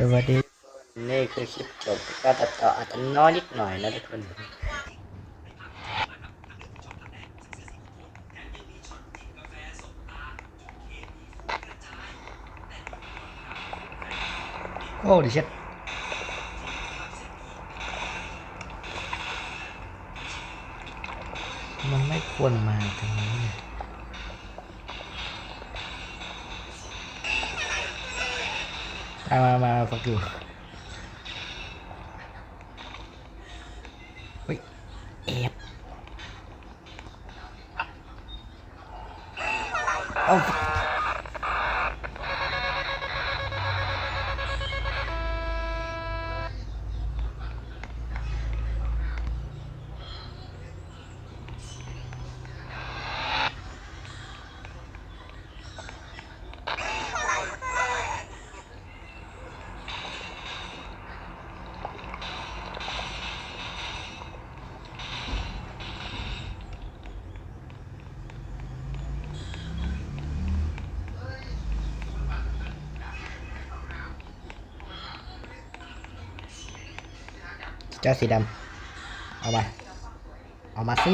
สวัสดีนี่คือคลิปจบการตัดต่ออาจจะน้อยนิดหน่อยนะทุกคนโอ้ดิเช็ดมันไม่ควรมาตรงนี้มาฟักอยู่เฮ้ยเอฟเอาเจ้าสีดำเอามาสิ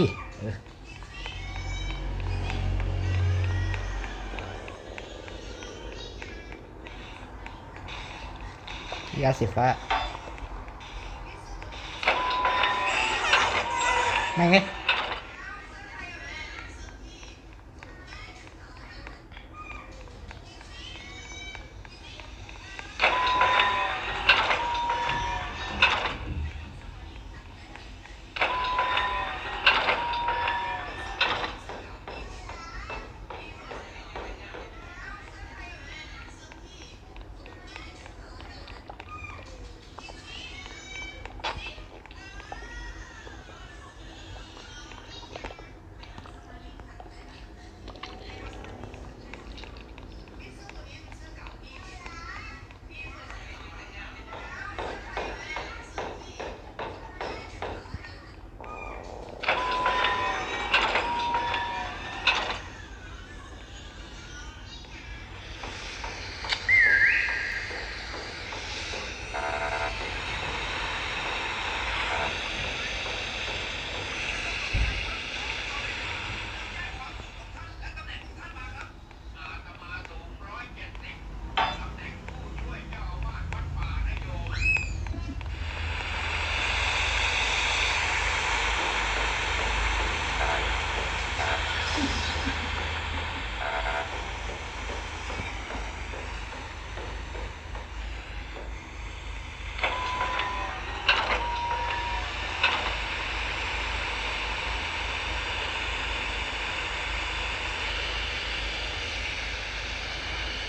ยาสีฟ้าไม่ไง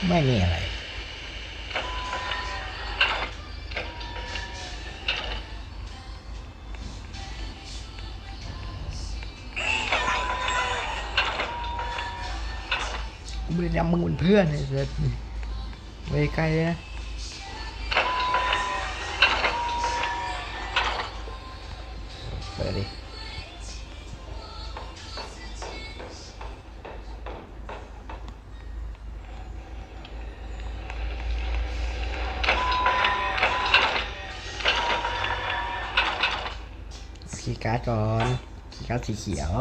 ไม่มีอะไรกูไม่ได้นำมึงเป็นเพื่อนเลยเสร็จไปไกลเลยนะเปิดดิคีย์การ์ดก่อนคีย์การ์ดสีเขียว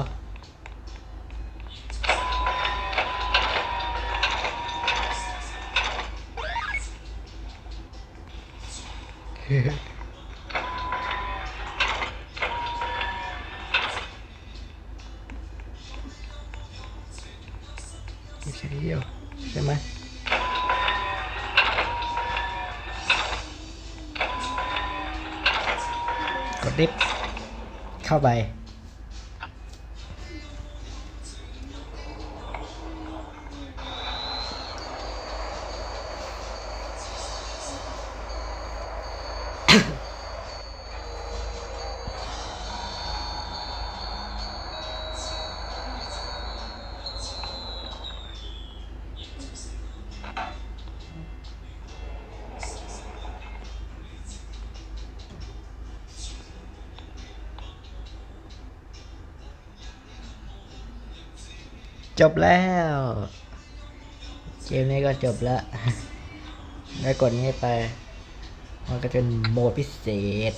แค่เดียวใช่ไหมกดดิฟเข้าไปจบแล้วเกมนี้ก็จบแล้วได้กดนี้ไป มันก็เป็นโหมดพิเศษ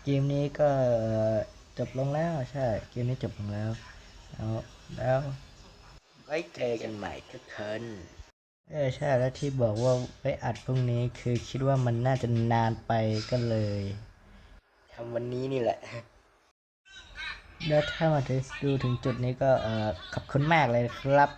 เกมนี้ก็จบลงแล้วใช่ เกมนี้จบลงแล้วแล้วไว้เจอกันใหม่ทุกคนใช่แล้วที่บอกว่าไว้อัดพรุ่งนี้คือคิดว่ามันน่าจะนานไปก็เลยทำวันนี้นี่แหละ แล้วถ้ามาดูถึงจุดนี้ก็ขอบคุณมากเลยครับ